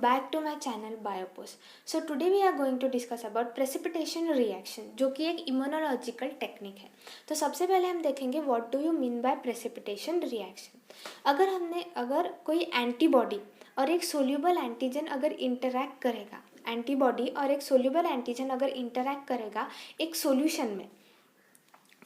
back to my channel Biopos. So today we are going to discuss about precipitation reaction जो कि एक immunological technique है। तो सबसे पहले हम देखेंगे what do you mean by precipitation reaction. अगर कोई एंटीबॉडी और एक सोल्यूबल एंटीजन अगर इंटरैक्ट करेगा, एंटीबॉडी और एक सोल्यूबल एंटीजन अगर इंटरैक्ट करेगा एक सॉल्यूशन में,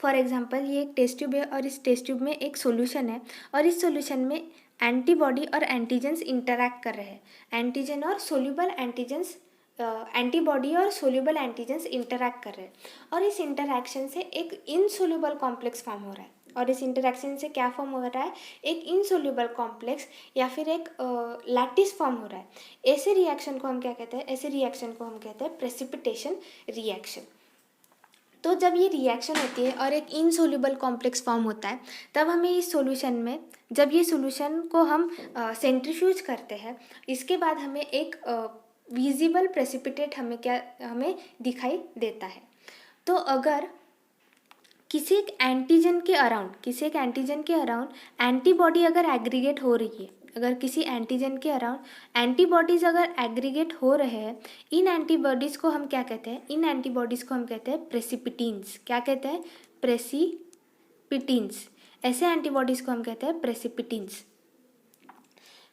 फॉर एग्जांपल ये एक टेस्ट ट्यूब है और इस टेस्ट ट्यूब में एक सॉल्यूशन है और इस सॉल्यूशन में एंटीबॉडी और एंटीजेंस इंटरैक्ट कर रहे हैं। एंटीजन और सोल्यूबल एंटीजेंस एंटीबॉडी और सोल्यूबल एंटीजेंस इंटरैक्ट कर रहे हैं और इस इंटरैक्शन से एक इनसोल्यूबल कॉम्प्लेक्स फॉर्म हो रहा है। और इस इंटरैक्शन से क्या फॉर्म हो रहा है? एक इनसोल्यूबल कॉम्प्लेक्स या फिर एक लैटिस फॉर्म हो रहा है। ऐसे रिएक्शन को हम क्या कहते हैं? ऐसे रिएक्शन को हम कहते हैं प्रेसिपिटेशन रिएक्शन। तो जब ये रिएक्शन होती है और एक इनसोल्यूबल कॉम्प्लेक्स फॉर्म होता है, तब हमें इस सॉल्यूशन में, जब ये सॉल्यूशन को हम सेंट्रीफ्यूज करते हैं, इसके बाद हमें एक विजिबल प्रेसिपिटेट हमें दिखाई देता है। तो अगर किसी एक एंटीजन के अराउंड एंटीबॉडी अगर एग्रीगेट हो रही है, अगर किसी एंटीजन के अराउंड एंटीबॉडीज़ अगर एग्रीगेट हो रहे हैं, इन एंटीबॉडीज़ को हम क्या कहते हैं? इन एंटीबॉडीज़ को हम कहते हैं प्रेसिपिटीन्स। क्या कहते हैं? प्रेसिपिटीन्स। ऐसे एंटीबॉडीज़ को हम कहते हैं प्रेसिपिटीन्स।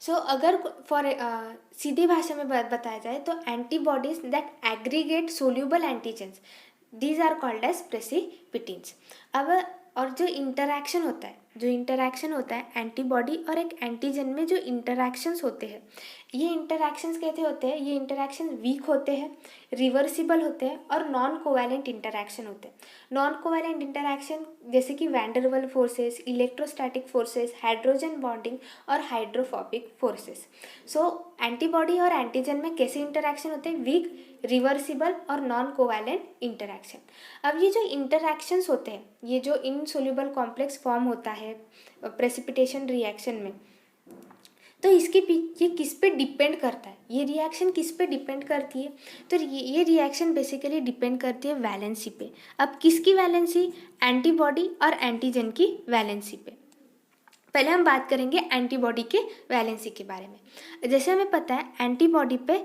सो अगर सीधी भाषा में बताया जाए तो antibodies that aggregate soluble antigens, these are called as precipitins. अब और जो इंटरैक्शन होता है एंटीबॉडी और एक एंटीजन में, जो इंटरैक्शंस होते हैं, ये इंटरैक्शंस कैसे होते हैं? ये इंटरैक्शन वीक होते हैं, रिवर्सिबल होते हैं और नॉन कोवैलेंट इंटरैक्शन होते हैं। नॉन कोवैलेंट इंटरैक्शन जैसे कि van der Waal forces, electrostatic forces, hydrogen bonding और हाइड्रोफोबिक फोर्सेस। सो एंटीबॉडी और एंटीजन में कैसे इंटरैक्शन होते हैं? वीक, रिवर्सिबल और नॉन कोवैलेंट इंटरैक्शन। अब ये जो इंटरैक्शंस होते हैं, ये जो इनसोल्यूबल कॉम्प्लेक्स फॉर्म होता है प्रेसिपिटेशन रिएक्शन में, तो ये किस पे डिपेंड करता है? ये रिएक्शन किस पे डिपेंड करती है? तो ये रिएक्शन बेसिकली डिपेंड करती है वैलेंसी पे। अब किसकी वैलेंसी? एंटीबॉडी और एंटीजन की वैलेंसी पे। पहले हम बात करेंगे एंटीबॉडी के वैलेंसी के बारे में। जैसे हमें पता है एंटीबॉडी पे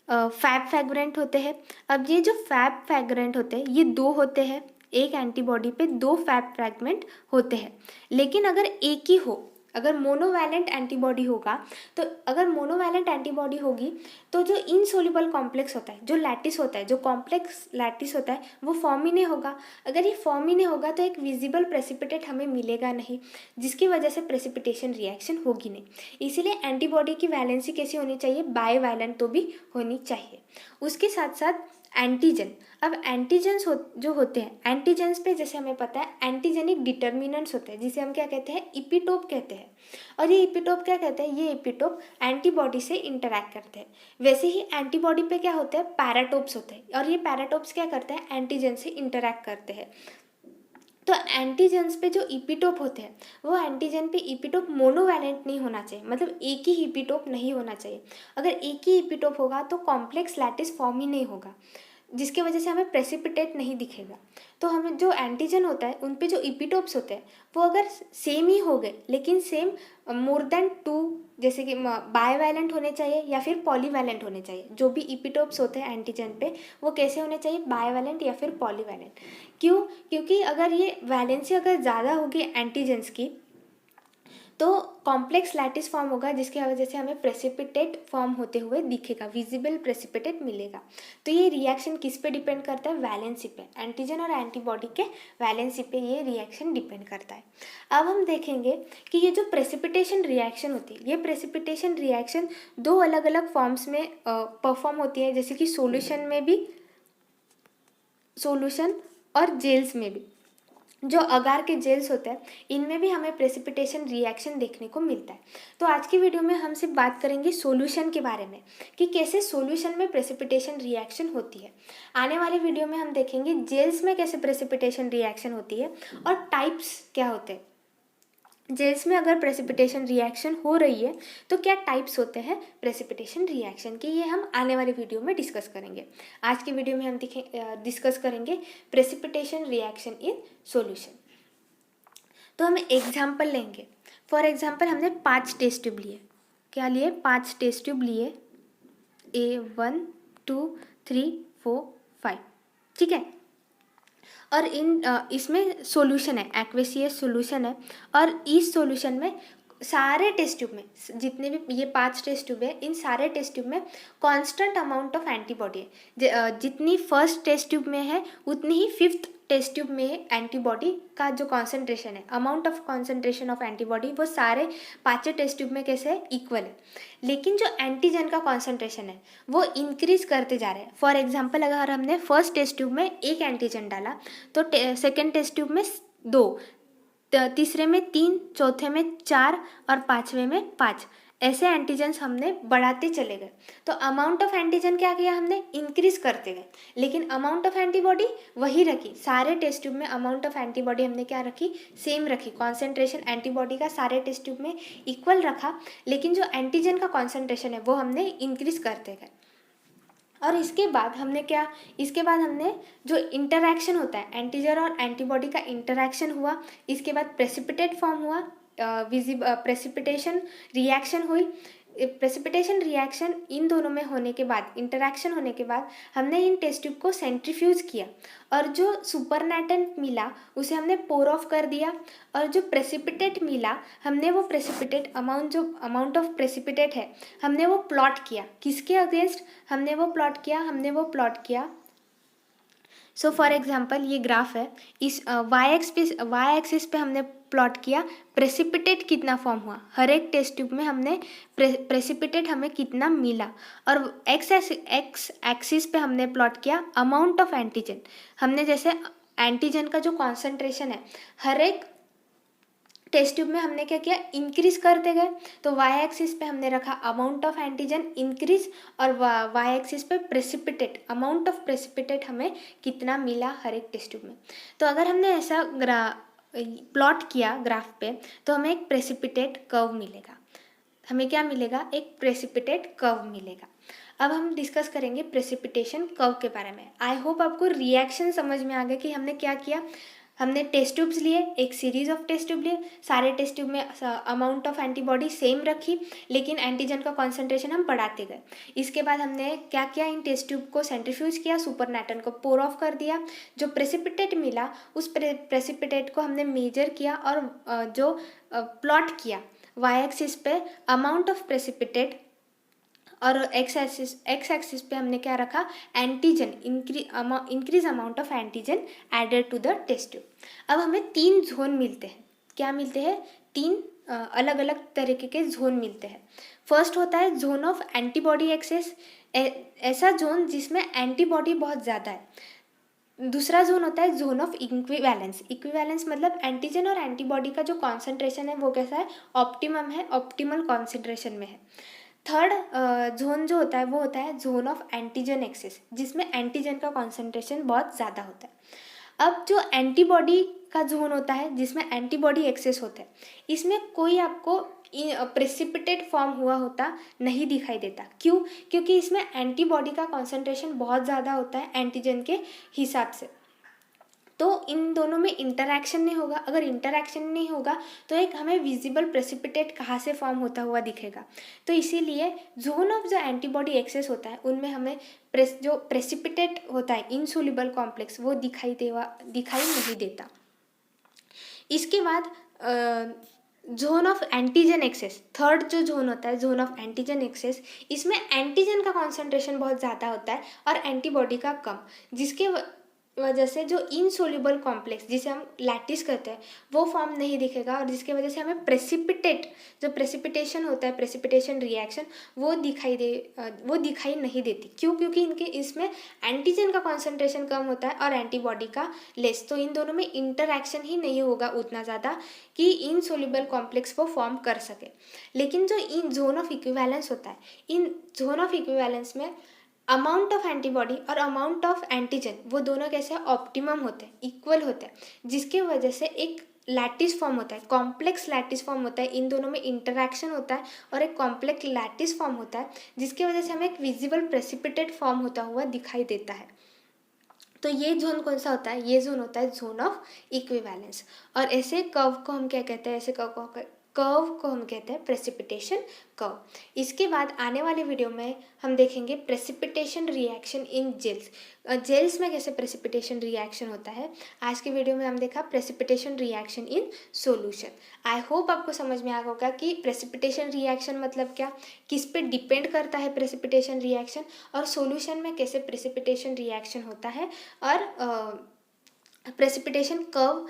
फैब फ्रैगमेंट होते हैं। अब ये जो फैब फ्रैगमेंट होते हैं ये दो होते हैं। एक एंटीबॉडी पे दो फैब फ्रैगमेंट होते हैं। लेकिन अगर एक ही हो, अगर मोनोवैलेंट एंटीबॉडी होगी तो जो इनसोल्यूबल कॉम्प्लेक्स होता है, जो लैटिस होता है, जो कॉम्प्लेक्स लैटिस होता है, वो फॉर्म ही नहीं होगा। अगर ये फॉर्म ही नहीं होगा तो एक विजिबल प्रेसिपिटेट हमें मिलेगा नहीं, जिसकी वजह से प्रेसिपिटेशन रिएक्शन होगी नहीं। इसीलिए एंटीबॉडी की वैलेंसी कैसी होनी चाहिए? बाईवैलेंट तो भी होनी चाहिए। उसके साथ साथ एंटीजन। अब एंटीजन्स जो होते हैं, एंटीजन्स पे जैसे हमें पता है एंटीजेनिक डिटर्मिनेंट्स होते हैं, जिसे हम क्या कहते हैं? इपिटोप कहते हैं। और ये इपिटोप क्या कहते हैं? ये इपिटोप एंटीबॉडी से इंटरैक्ट करते हैं। वैसे ही एंटीबॉडी पे क्या होते हैं? पैराटोप्स होते हैं। और ये पैराटोप्स क्या करते हैं? एंटीजन से इंटरैक्ट करते हैं। तो एंटीजेंस पे जो इपिटोप होते हैं, वो एंटीजन पे इपिटोप मोनोवैलेंट नहीं होना चाहिए, मतलब एक ही इपिटोप नहीं होना चाहिए। अगर एक ही इपिटोप होगा तो कॉम्प्लेक्स लैटिस फॉर्म ही नहीं होगा, जिसकी वजह से हमें प्रेसिपिटेट नहीं दिखेगा। तो हमें जो एंटीजन होता है उन पे जो इपिटोप्स होते हैं वो अगर सेम ही हो गए, लेकिन सेम मोर देन 2, जैसे कि बाईवैलेंट होने चाहिए या फिर पॉलीवैलेंट होने चाहिए। जो भी इपिटोप्स होते हैं एंटीजन पे वो कैसे होने चाहिए? बाईवैलेंट या फिर पॉलीवैलेंट। क्यों? क्योंकि अगर ये वैलेंसी अगर ज़्यादा होगी एंटीजन्स की तो कॉम्प्लेक्स लैटिस फॉर्म होगा, जिसकी वजह से हमें प्रेसिपिटेट फॉर्म होते हुए दिखेगा, विजिबल प्रेसिपिटेट मिलेगा। तो ये रिएक्शन किस पे डिपेंड करता है? वैलेंसी पे। एंटीजन और एंटीबॉडी के वैलेंसी पे ये रिएक्शन डिपेंड करता है। अब हम देखेंगे कि ये जो प्रेसिपिटेशन रिएक्शन होती है, ये प्रेसिपिटेशन रिएक्शन दो अलग अलग फॉर्म्स में परफॉर्म होती है, जैसे कि सोल्यूशन और जेल्स में भी। जो अगार के जेल्स होते हैं इनमें भी हमें प्रेसिपिटेशन रिएक्शन देखने को मिलता है। तो आज की वीडियो में हम सिर्फ बात करेंगे सॉल्यूशन के बारे में, कि कैसे सॉल्यूशन में प्रेसिपिटेशन रिएक्शन होती है। आने वाले वीडियो में हम देखेंगे जेल्स में कैसे प्रेसिपिटेशन रिएक्शन होती है और टाइप्स क्या होते हैं। जेल्स में अगर प्रेसिपिटेशन रिएक्शन हो रही है तो क्या टाइप्स होते हैं प्रेसिपिटेशन रिएक्शन के, ये हम आने वाले वीडियो में डिस्कस करेंगे। आज की वीडियो में हम डिस्कस करेंगे प्रेसिपिटेशन रिएक्शन इन सॉल्यूशन। तो हम एग्जाम्पल लेंगे। फॉर एग्जाम्पल हमने 5 टेस्ट ट्यूब लिए। क्या लिए? 5 टेस्ट ट्यूब लिए। 1 2 3 4 5, ठीक है। और इसमें सॉल्यूशन है, एक्वेसियस सॉल्यूशन है। और इस सॉल्यूशन में सारे टेस्ट ट्यूब में जितने भी ये 5 टेस्ट ट्यूब है, इन सारे टेस्ट ट्यूब में कांस्टेंट अमाउंट ऑफ एंटीबॉडी है। जितनी फर्स्ट टेस्ट ट्यूब में है उतनी ही 5th टेस्ट ट्यूब में एंटीबॉडी का जो कॉन्सेंट्रेशन है, amount of concentration of antibody, वो सारे 5 टेस्ट ट्यूब में कैसे है, इक्वल है। लेकिन जो एंटीजन का कॉन्सेंट्रेशन है वो इंक्रीज करते जा रहे हैं। फॉर एग्जाम्पल, अगर हमने फर्स्ट टेस्ट ट्यूब में 1 एंटीजन डाला तो सेकेंड टेस्ट ट्यूब में 2, तीसरे में 3, चौथे में 4 और 5वें में 5, ऐसे एंटीजन्स हमने बढ़ाते चले गए। तो अमाउंट ऑफ एंटीजन क्या किया हमने, इंक्रीज करते गए, लेकिन अमाउंट ऑफ एंटीबॉडी वही रखी। सारे टेस्ट ट्यूब में अमाउंट ऑफ एंटीबॉडी हमने क्या रखी, सेम रखी। कॉन्सेंट्रेशन एंटीबॉडी का सारे टेस्ट ट्यूब में इक्वल रखा, लेकिन जो एंटीजन का कॉन्सेंट्रेशन है वो हमने इंक्रीज करते गए। और इसके बाद हमने जो इंटरैक्शन होता है, एंटीजन और एंटीबॉडी का इंटरैक्शन हुआ, इसके बाद प्रेसिपिटेट फॉर्म हुआ, प्रेसिपिटेशन रिएक्शन हुई। प्रेसिपिटेशन रिएक्शन इन दोनों में होने के बाद, इंटरैक्शन होने के बाद, हमने इन टेस्ट ट्यूब को सेंट्रीफ्यूज किया और जो सुपरनेटेंट मिला उसे हमने पोर ऑफ कर दिया। और जो प्रेसिपिटेट मिला, हमने वो प्रेसिपिटेट अमाउंट ऑफ प्रेसिपिटेट है, हमने वो प्लॉट किया। किसके अगेंस्ट हमने वो प्लॉट किया सो फॉर एग्जाम्पल ये ग्राफ है, इस वाई एक्सिस पे हमने प्लॉट किया प्रेसिपिटेट कितना फॉर्म हुआ, हर एक टेस्ट ट्यूब में हमने प्रेसिपिटेट हमें कितना मिला। और एक्स एक्सिस पे हमने प्लॉट किया अमाउंट ऑफ एंटीजन। हमने जैसे एंटीजन का जो कॉन्सेंट्रेशन है हर एक टेस्ट ट्यूब में हमने क्या किया, इंक्रीज करते गए। तो वाई एक्सिस पे हमने रखा अमाउंट ऑफ एंटीजन इंक्रीज, और वाई एक्सिस पे प्रेसिपिटेट, अमाउंट ऑफ प्रेसिपिटेट हमें कितना मिला हर एक टेस्ट ट्यूब में। तो अगर हमने ऐसा प्लॉट किया ग्राफ पे तो हमें एक प्रेसिपिटेट कर्व मिलेगा। हमें क्या मिलेगा, एक प्रेसिपिटेट कर्व मिलेगा। अब हम डिस्कस करेंगे प्रेसिपिटेशन कर्व के बारे में। आई होप आपको रिएक्शन समझ में आ गया कि हमने क्या किया। हमने टेस्ट ट्यूब्स लिए, एक सीरीज ऑफ टेस्ट ट्यूब लिए, सारे टेस्ट ट्यूब में अमाउंट ऑफ एंटीबॉडी सेम रखी, लेकिन एंटीजन का कॉन्सेंट्रेशन हम बढ़ाते गए। इसके बाद हमने क्या किया, इन टेस्ट ट्यूब को सेंट्रीफ्यूज किया, सुपरनेटेंट को पोर ऑफ कर दिया। जो प्रेसिपिटेट मिला उस प्रेसिपिटेट को हमने मेजर किया और जो प्लॉट किया वाई एक्सिस पे अमाउंट ऑफ प्रेसिपिटेट, और एक्स एक्सिस पे हमने क्या रखा, antigen, increase amount of antigen added to the test tube. अब हमें 3 जोन मिलते हैं। क्या मिलते हैं, 3 अलग अलग तरीके के जोन मिलते हैं। फर्स्ट होता है जोन ऑफ एंटीबॉडी एक्सेस, ऐसा जोन जिसमें एंटीबॉडी बहुत ज़्यादा है। दूसरा जोन होता है जोन ऑफ इक्विवेलेंस। इक्विवेलेंस मतलब एंटीजन और एंटीबॉडी का जो कॉन्सेंट्रेशन है वो कैसा है, ऑप्टिमम है, ऑप्टिमल कॉन्सेंट्रेशन में है। थर्ड जोन जो होता है वो होता है जोन ऑफ एंटीजन एक्सेस, जिसमें एंटीजन का कॉन्सेंट्रेशन बहुत ज़्यादा होता है। अब जो एंटीबॉडी का जोन होता है जिसमें एंटीबॉडी एक्सेस होता है, इसमें कोई आपको प्रेसिपिटेट फॉर्म हुआ होता नहीं दिखाई देता। क्यों, क्योंकि इसमें एंटीबॉडी का कॉन्सेंट्रेशन बहुत ज़्यादा होता है एंटीजन के हिसाब से। तो इन दोनों में इंटरैक्शन नहीं होगा। अगर इंटरैक्शन नहीं होगा तो एक हमें विजिबल प्रेसिपिटेट कहाँ से फॉर्म होता हुआ दिखेगा। तो इसीलिए जोन ऑफ जो एंटीबॉडी एक्सेस होता है उनमें हमें जो प्रेसिपिटेट होता है इनसोल्यूबल कॉम्प्लेक्स वो दिखाई नहीं देता। इसके बाद zone of antigen excess, third जो जोन होता है जोन ऑफ एंटीजन एक्सेस, इसमें एंटीजन का कॉन्सेंट्रेशन बहुत ज़्यादा होता है और एंटीबॉडी का कम, जिसके वजह से जो इनसोल्यूबल कॉम्प्लेक्स जिसे हम लैटिस कहते हैं वो फॉर्म नहीं दिखेगा, और जिसके वजह से हमें जो प्रेसिपिटेशन होता है, प्रेसिपिटेशन रिएक्शन, वो दिखाई नहीं देती। क्यों, क्योंकि इसमें एंटीजन का कॉन्सेंट्रेशन कम होता है और एंटीबॉडी का लेस। तो इन दोनों में इंटरैक्शन ही नहीं होगा उतना ज़्यादा कि इनसोल्यूबल कॉम्प्लेक्स को फॉर्म कर सके। लेकिन जो इन जोन ऑफ इक्विवेलेंस होता है, इन जोन ऑफ इक्विवेलेंस में अमाउंट ऑफ एंटीबॉडी और अमाउंट ऑफ एंटीजन वो दोनों कैसे ऑप्टिमम होते हैं, इक्वल होते हैं, जिसके वजह से एक लैटिस फॉर्म होता है, कॉम्प्लेक्स लैटिस फॉर्म होता है। इन दोनों में इंटरैक्शन होता है और एक कॉम्प्लेक्स लैटिस फॉर्म होता है, जिसकी वजह से हमें एक विजिबल प्रेसिपिटेट फॉर्म होता हुआ दिखाई देता है। तो ये जोन कौन सा होता है, ये जोन होता है जोन ऑफ इक्विवेलेंस। और ऐसे कर्व को हम क्या कहते हैं, ऐसे कर्व को कर्व को हम कहते हैं प्रेसिपिटेशन कर्व। इसके बाद आने वाले वीडियो में हम देखेंगे precipitation reaction in gels. Gels में कैसे प्रेसिपिटेशन रिएक्शन होता है। आज की वीडियो में हम देखा precipitation reaction in solution. I hope आपको समझ में आ गया होगा कि प्रेसिपिटेशन रिएक्शन मतलब क्या, किस पे डिपेंड करता है प्रेसिपिटेशन रिएक्शन, और सॉल्यूशन में कैसे प्रेसिपिटेशन रिएक्शन होता है, और प्रेसिपिटेशन कर्व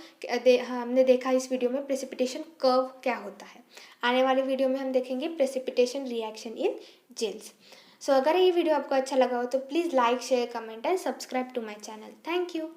हमने देखा इस वीडियो में प्रेसिपिटेशन कर्व क्या होता है। आने वाले वीडियो में हम देखेंगे precipitation reaction in gels. So अगर ये वीडियो आपको अच्छा लगा हो तो please like share comment and subscribe to my channel. Thank you.